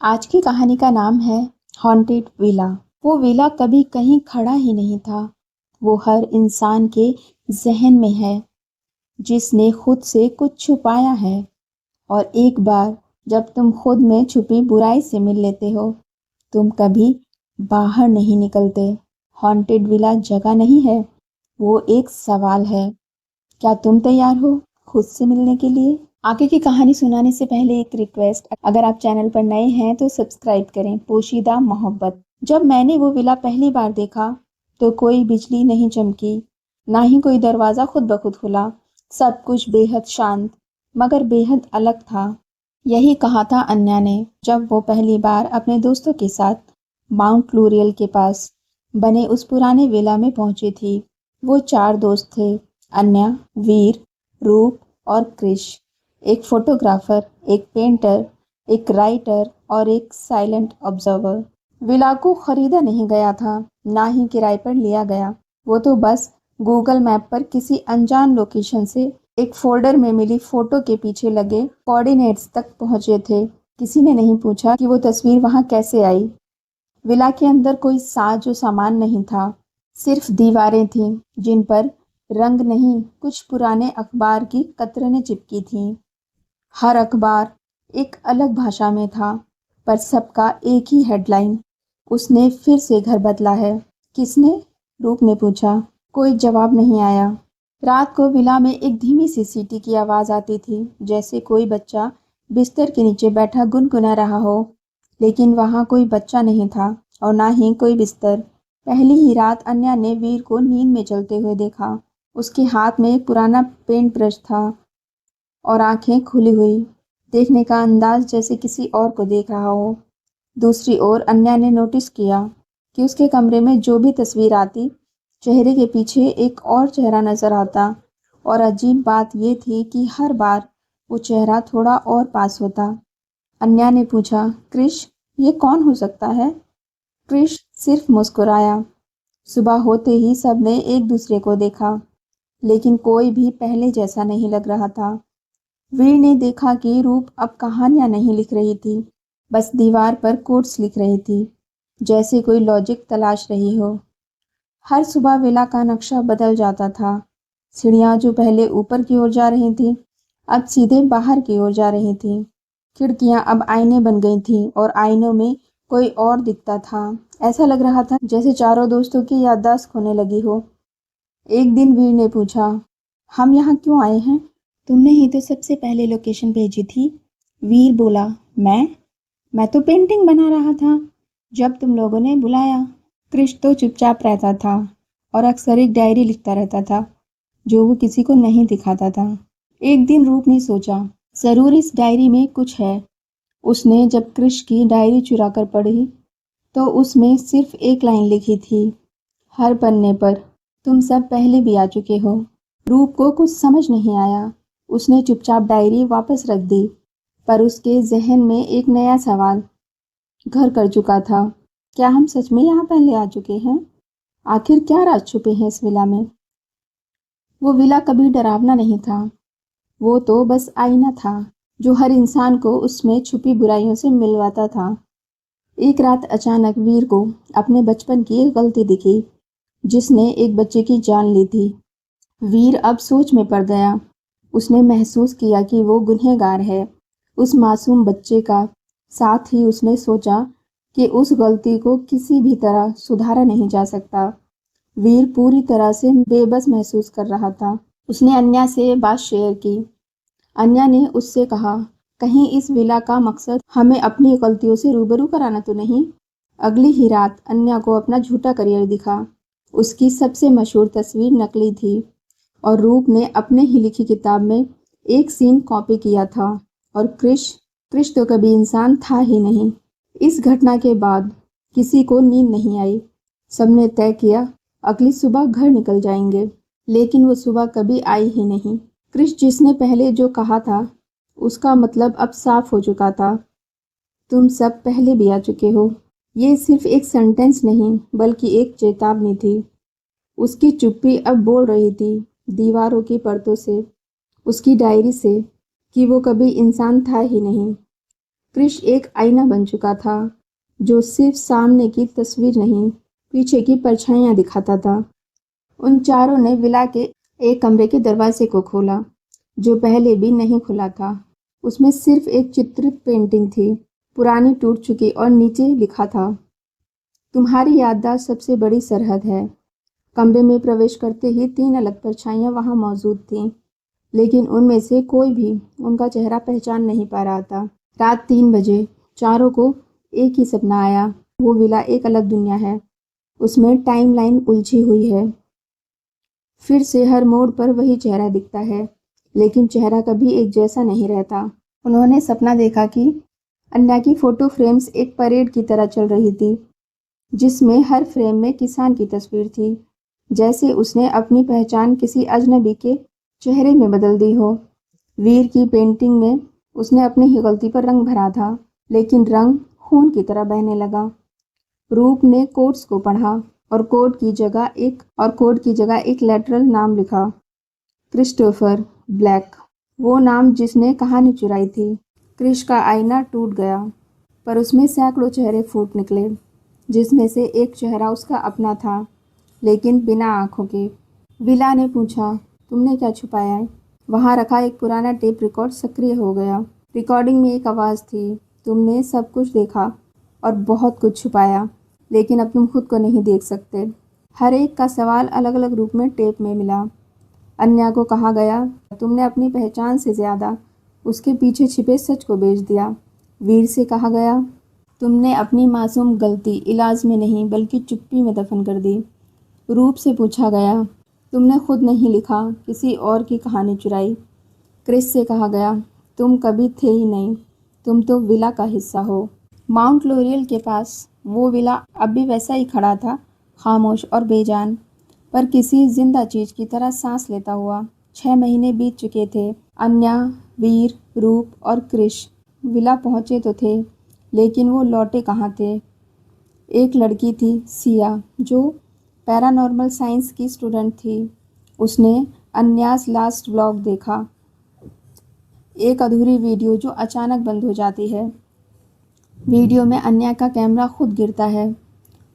आज की कहानी का नाम है हॉन्टेड विला। वो विला कभी कहीं खड़ा ही नहीं था। वो हर इंसान के जहन में है जिसने खुद से कुछ छुपाया है। और एक बार जब तुम खुद में छुपी बुराई से मिल लेते हो, तुम कभी बाहर नहीं निकलते। हॉन्टेड विला जगह नहीं है, वो एक सवाल है। क्या तुम तैयार हो खुद से मिलने के लिए? आगे की कहानी सुनाने से पहले एक रिक्वेस्ट, अगर आप चैनल पर नए हैं तो सब्सक्राइब करें। पोशीदा मोहब्बत। जब मैंने वो विला पहली बार देखा तो कोई बिजली नहीं चमकी, ना ही कोई दरवाजा खुद ब खुद खुला। सब कुछ बेहद शांत मगर बेहद अलग था। यही कहा था अन्या ने जब वो पहली बार अपने दोस्तों के साथ माउंट लूरियल के पास बने उस पुराने विला में पहुंची थी। वो 4 दोस्त थे, अन्या, वीर, रूप और क्रिश। एक फोटोग्राफर, एक पेंटर, एक राइटर और एक साइलेंट ऑब्जर्वर। विला को खरीदा नहीं गया था, ना ही किराए पर लिया गया। वो तो बस गूगल मैप पर किसी अनजान लोकेशन से एक फोल्डर में मिली फोटो के पीछे लगे कोऑर्डिनेट्स तक पहुंचे थे। किसी ने नहीं पूछा कि वो तस्वीर वहां कैसे आई। विला के अंदर कोई साज सामान नहीं था, सिर्फ दीवारें थीं जिन पर रंग नहीं, कुछ पुराने अखबार की कतरनें चिपकी थीं। हर अखबार एक अलग भाषा में था, पर सबका एक ही हेडलाइन, उसने फिर से घर बदला है। किसने? रूप ने पूछा। कोई जवाब नहीं आया। रात को विला में एक धीमी सी सीटी की आवाज़ आती थी, जैसे कोई बच्चा बिस्तर के नीचे बैठा गुनगुना रहा हो। लेकिन वहाँ कोई बच्चा नहीं था और ना ही कोई बिस्तर। पहली ही रात अन्या ने वीर को नींद में चलते हुए देखा। उसके हाथ में एक पुराना पेंट ब्रश था और आंखें खुली हुई, देखने का अंदाज जैसे किसी और को देख रहा हो। दूसरी ओर अन्या ने नोटिस किया कि उसके कमरे में जो भी तस्वीर आती, चेहरे के पीछे एक और चेहरा नजर आता। और अजीब बात यह थी कि हर बार वो चेहरा थोड़ा और पास होता। अन्या ने पूछा, क्रिश, ये कौन हो सकता है? क्रिश सिर्फ मुस्कुराया। सुबह होते ही सबने एक दूसरे को देखा, लेकिन कोई भी पहले जैसा नहीं लग रहा था। वीर ने देखा कि रूप अब कहानियां नहीं लिख रही थी, बस दीवार पर कोट्स लिख रही थी, जैसे कोई लॉजिक तलाश रही हो। हर सुबह विला का नक्शा बदल जाता था। सीढ़ियां जो पहले ऊपर की ओर जा रही थीं, अब सीधे बाहर की ओर जा रही थीं। खिड़कियां अब आईने बन गई थीं और आईनों में कोई और दिखता था। ऐसा लग रहा था जैसे चारों दोस्तों की याददाश्त खोने लगी हो। एक दिन वीर ने पूछा, हम यहाँ क्यों आए हैं? तुमने ही तो सबसे पहले लोकेशन भेजी थी। वीर बोला, मैं तो पेंटिंग बना रहा था जब तुम लोगों ने बुलाया। क्रिश तो चुपचाप रहता था और अक्सर एक डायरी लिखता रहता था जो वो किसी को नहीं दिखाता था। एक दिन रूप ने सोचा, जरूर इस डायरी में कुछ है। उसने जब क्रिश की डायरी चुरा कर पढ़ी तो उसमें सिर्फ एक लाइन लिखी थी, हर पन्ने पर, तुम सब पहले भी आ चुके हो। रूप को कुछ समझ नहीं आया। उसने चुपचाप डायरी वापस रख दी, पर उसके जहन में एक नया सवाल घर कर चुका था। क्या हम सच में यहाँ पहले आ चुके हैं? आखिर क्या राज छुपे हैं इस विला में? वो विला कभी डरावना नहीं था, वो तो बस आईना था जो हर इंसान को उसमें छुपी बुराइयों से मिलवाता था। एक रात अचानक वीर को अपने बचपन की एक गलती दिखी, जिसने एक बच्चे की जान ली थी। वीर अब सोच में पड़ गया। उसने महसूस किया कि वो गुनहगार है, उस मासूम बच्चे का। साथ ही उसने सोचा कि उस गलती को किसी भी तरह सुधारा नहीं जा सकता। वीर पूरी तरह से बेबस महसूस कर रहा था। उसने अन्या से बात शेयर की। अन्या ने उससे कहा, कहीं इस विला का मकसद हमें अपनी गलतियों से रूबरू कराना तो नहीं? अगली ही रात अन्या को अपना झूठा करियर दिखा। उसकी सबसे मशहूर तस्वीर नकली थी और रूप ने अपने ही लिखी किताब में एक सीन कॉपी किया था। और क्रिश तो कभी इंसान था ही नहीं। इस घटना के बाद किसी को नींद नहीं आई। सबने तय किया अगली सुबह घर निकल जाएंगे, लेकिन वो सुबह कभी आई ही नहीं। क्रिश जिसने पहले जो कहा था, उसका मतलब अब साफ हो चुका था, तुम सब पहले भी आ चुके हो। ये सिर्फ एक सेंटेंस नहीं, बल्कि एक चेतावनी थी। उसकी चुप्पी अब बोल रही थी, दीवारों की परतों से, उसकी डायरी से, कि वो कभी इंसान था ही नहीं। क्रिश एक आईना बन चुका था जो सिर्फ सामने की तस्वीर नहीं, पीछे की परछाइयां दिखाता था। उन चारों ने विला के एक कमरे के दरवाजे को खोला, जो पहले भी नहीं खुला था। उसमें सिर्फ एक चित्रित पेंटिंग थी, पुरानी, टूट चुकी, और नीचे लिखा था, तुम्हारी याददाश्त सबसे बड़ी सरहद है। कमरे में प्रवेश करते ही 3 अलग परछाइयां वहां मौजूद थीं, लेकिन उनमें से कोई भी उनका चेहरा पहचान नहीं पा रहा था। रात 3 बजे चारों को एक ही सपना आया। वो विला एक अलग दुनिया है, उसमें टाइमलाइन उलझी हुई है। फिर से हर मोड़ पर वही चेहरा दिखता है, लेकिन चेहरा कभी एक जैसा नहीं रहता। उन्होंने सपना देखा कि अन्या की फोटो फ्रेम्स एक परेड की तरह चल रही थी, जिसमें हर फ्रेम में किसान की तस्वीर थी, जैसे उसने अपनी पहचान किसी अजनबी के चेहरे में बदल दी हो। वीर की पेंटिंग में उसने अपनी ही गलती पर रंग भरा था, लेकिन रंग खून की तरह बहने लगा। रूप ने कोट्स को पढ़ा और कोड की जगह एक लेटरल नाम लिखा, क्रिस्टोफर ब्लैक, वो नाम जिसने कहानी चुराई थी। क्रिश का आईना टूट गया, पर उसमें सैकड़ों चेहरे फूट निकले, जिसमें से एक चेहरा उसका अपना था, लेकिन बिना आंखों के। विला ने पूछा, तुमने क्या छुपाया है? वहां रखा एक पुराना टेप रिकॉर्ड सक्रिय हो गया। रिकॉर्डिंग में एक आवाज़ थी, तुमने सब कुछ देखा और बहुत कुछ छुपाया, लेकिन अब तुम खुद को नहीं देख सकते। हर एक का सवाल अलग अलग रूप में टेप में मिला। अन्या को कहा गया, तुमने अपनी पहचान से ज़्यादा उसके पीछे छिपे सच को बेच दिया। वीर से कहा गया, तुमने अपनी मासूम गलती इलाज में नहीं बल्कि चुप्पी में दफन कर दी। रूप से पूछा गया, तुमने खुद नहीं लिखा, किसी और की कहानी चुराई। क्रिस से कहा गया, तुम कभी थे ही नहीं, तुम तो विला का हिस्सा हो। माउंट लोरियल के पास वो विला अब भी वैसा ही खड़ा था, खामोश और बेजान, पर किसी जिंदा चीज की तरह सांस लेता हुआ। 6 महीने बीत चुके थे। अन्या, वीर, रूप और क्रिश विला पहुंचे तो थे, लेकिन वो लौटे कहाँ थे? एक लड़की थी, सिया, जो पैरानॉर्मल साइंस की स्टूडेंट थी। उसने अन्यास लास्ट व्लॉग देखा, एक अधूरी वीडियो जो अचानक बंद हो जाती है। वीडियो में अन्या का कैमरा खुद गिरता है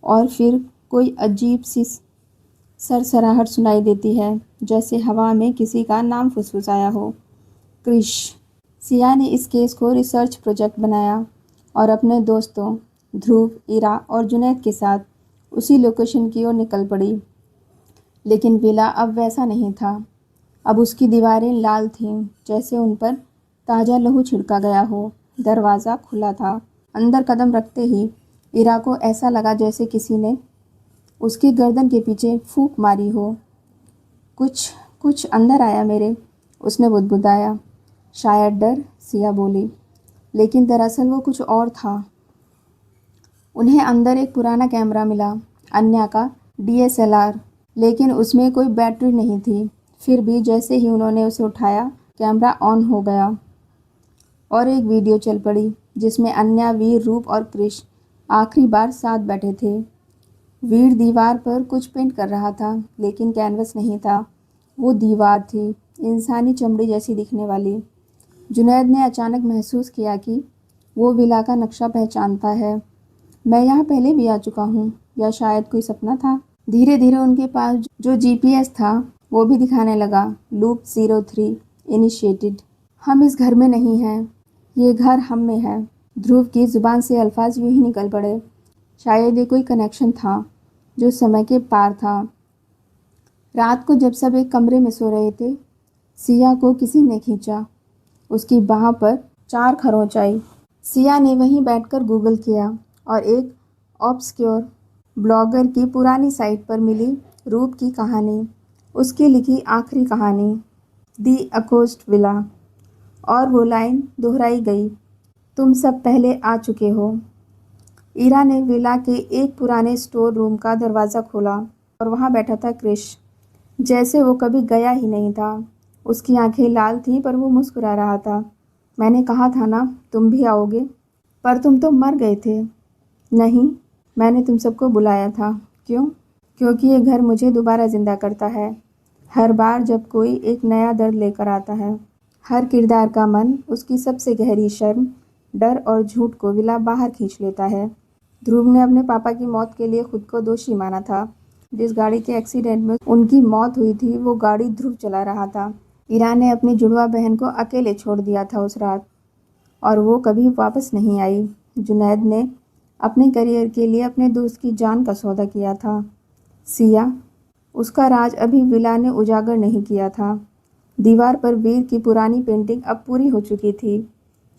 और फिर कोई अजीब सी सरसराहट सुनाई देती है, जैसे हवा में किसी का नाम फुसफुसाया हो। क्रिश। सिया ने इस केस को रिसर्च प्रोजेक्ट बनाया और अपने दोस्तों ध्रुव, इरा और जुनैद के साथ उसी लोकेशन की ओर निकल पड़ी। लेकिन विला अब वैसा नहीं था। अब उसकी दीवारें लाल थीं, जैसे उन पर ताज़ा लहू छिड़का गया हो। दरवाज़ा खुला था। अंदर कदम रखते ही इरा को ऐसा लगा जैसे किसी ने उसकी गर्दन के पीछे फूंक मारी हो। कुछ कुछ अंदर आया मेरे, उसने बुदबुदाया। शायद डर, सिया बोली, लेकिन दरअसल वो कुछ और था। उन्हें अंदर एक पुराना कैमरा मिला, अन्या का DSLR, लेकिन उसमें कोई बैटरी नहीं थी। फिर भी जैसे ही उन्होंने उसे उठाया, कैमरा ऑन हो गया और एक वीडियो चल पड़ी, जिसमें अन्या, वीर, रूप और क्रिश आखिरी बार साथ बैठे थे। वीर दीवार पर कुछ पेंट कर रहा था, लेकिन कैनवस नहीं था, वो दीवार थी, इंसानी चमड़ी जैसी दिखने वाली। जुनैद ने अचानक महसूस किया कि वो विला का नक्शा पहचानता है। मैं यहाँ पहले भी आ चुका हूँ, या शायद कोई सपना था। धीरे धीरे उनके पास जो GPS था वो भी दिखाने लगा। Loop 03 initiated. हम इस घर में नहीं हैं, ये घर हम में है। ध्रुव की जुबान से अल्फाज यूं ही निकल पड़े। शायद ये कोई कनेक्शन था जो समय के पार था। रात को जब सब एक कमरे में सो रहे थे, सिया को किसी ने खींचा। उसकी बाह पर 4 खरोंच आई। सिया ने वहीं बैठकर गूगल किया और एक ऑब्सक्योर ब्लॉगर की पुरानी साइट पर मिली रूप की कहानी, उसकी लिखी आखिरी कहानी, दी अकोस्ट विला, और वो लाइन दोहराई गई, तुम सब पहले आ चुके हो। इरा ने विला के एक पुराने स्टोर रूम का दरवाज़ा खोला और वहाँ बैठा था क्रिश, जैसे वो कभी गया ही नहीं था। उसकी आंखें लाल थीं, पर वो मुस्कुरा रहा था। मैंने कहा था ना तुम भी आओगे, पर तुम तो मर गए थे। नहीं, मैंने तुम सबको बुलाया था। क्यों? क्योंकि ये घर मुझे दोबारा ज़िंदा करता है, हर बार जब कोई एक नया दर्द लेकर आता है। हर किरदार का मन, उसकी सबसे गहरी शर्म, डर और झूठ को विला बाहर खींच लेता है। ध्रुव ने अपने पापा की मौत के लिए खुद को दोषी माना था। जिस गाड़ी के एक्सीडेंट में उनकी मौत हुई थी वो गाड़ी ध्रुव चला रहा था। ईरा ने अपनी जुड़वा बहन को अकेले छोड़ दिया था उस रात और वो कभी वापस नहीं आई। जुनैद ने अपने करियर के लिए अपने दोस्त की जान का सौदा किया था। सिया, उसका राज अभी विला ने उजागर नहीं किया था। दीवार पर वीर की पुरानी पेंटिंग अब पूरी हो चुकी थी।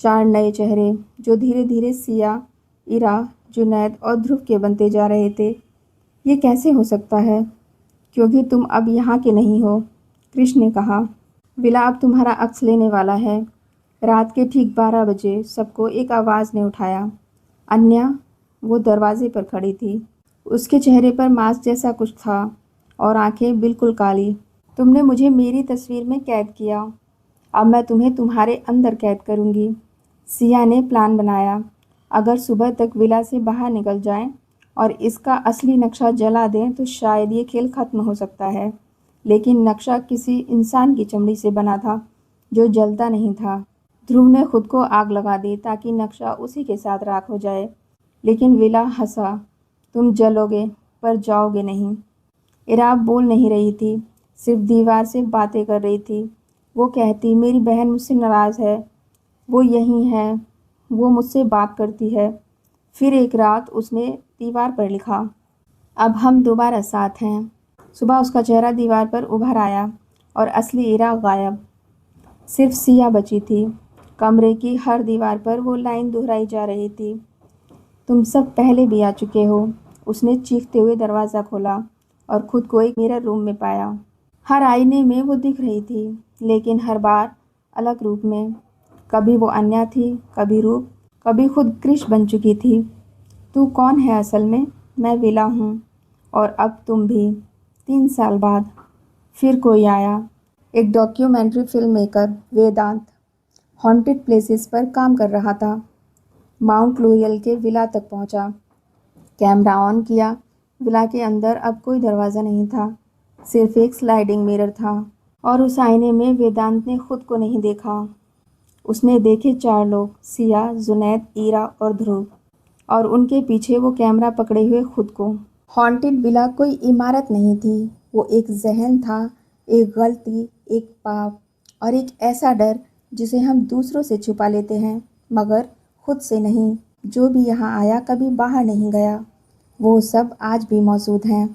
4 नए चेहरे जो धीरे धीरे सिया, ईरा, जुनैद और ध्रुव के बनते जा रहे थे। ये कैसे हो सकता है? क्योंकि तुम अब यहाँ के नहीं हो, कृष्ण ने कहा। विला अब तुम्हारा अक्स लेने वाला है। रात के ठीक 12 बजे सबको एक आवाज़ ने उठाया। अन्या, वो दरवाजे पर खड़ी थी। उसके चेहरे पर मास्क जैसा कुछ था और आंखें बिल्कुल काली। तुमने मुझे मेरी तस्वीर में कैद किया, अब मैं तुम्हें तुम्हारे अंदर कैद करूँगी। सिया ने प्लान बनाया। अगर सुबह तक विला से बाहर निकल जाएं और इसका असली नक्शा जला दें तो शायद ये खेल ख़त्म हो सकता है। लेकिन नक्शा किसी इंसान की चमड़ी से बना था जो जलता नहीं था। ध्रुव ने खुद को आग लगा दी ताकि नक्शा उसी के साथ राख हो जाए। लेकिन विला हंसा। तुम जलोगे पर जाओगे नहीं। इरा बोल नहीं रही थी, सिर्फ दीवार से बातें कर रही थी। वो कहती, मेरी बहन मुझसे नाराज़ है, वो यहीं है, वो मुझसे बात करती है। फिर एक रात उसने दीवार पर लिखा, अब हम दोबारा साथ हैं। सुबह उसका चेहरा दीवार पर उभर आया और असली इरा गायब। सिर्फ सिया बची थी। कमरे की हर दीवार पर वो लाइन दोहराई जा रही थी, तुम सब पहले भी आ चुके हो। उसने चीखते हुए दरवाज़ा खोला और खुद को एक मिरर रूम में पाया। हर आईने में वो दिख रही थी, लेकिन हर बार अलग रूप में। कभी वो अन्या थी, कभी रूप, कभी खुद कृष बन चुकी थी। तू कौन है असल में? मैं विला हूँ और अब तुम भी। 3 साल बाद फिर कोई आया। एक डॉक्यूमेंट्री फिल्म मेकर वेदांत हॉन्टेड प्लेसेस पर काम कर रहा था। माउंट लोरियल के विला तक पहुंचा। कैमरा ऑन किया। विला के अंदर अब कोई दरवाज़ा नहीं था, सिर्फ एक स्लाइडिंग मिरर था और उस आईने में वेदांत ने खुद को नहीं देखा। उसने देखे 4 लोग, सिया, जुनैद, ईरा और ध्रुव, और उनके पीछे वो कैमरा पकड़े हुए खुद को। हॉन्टेड विला कोई इमारत नहीं थी, वो एक जहन था, एक गलती, एक पाप और एक ऐसा डर जिसे हम दूसरों से छुपा लेते हैं मगर खुद से नहीं। जो भी यहाँ आया कभी बाहर नहीं गया। वो सब आज भी मौजूद हैं,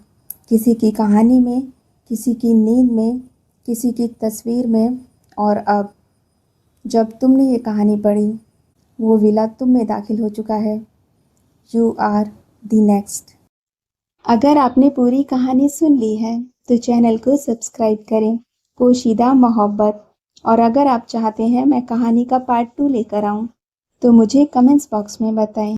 किसी की कहानी में, किसी की नींद में, किसी की तस्वीर में। और अब जब तुमने ये कहानी पढ़ी, वो विला तुम में दाखिल हो चुका है। You are the next. अगर आपने पूरी कहानी सुन ली है तो चैनल को सब्सक्राइब करें, पोशीदा मोहब्बत। और अगर आप चाहते हैं मैं कहानी का पार्ट 2 लेकर आऊँ तो मुझे कमेंट्स बॉक्स में बताएं।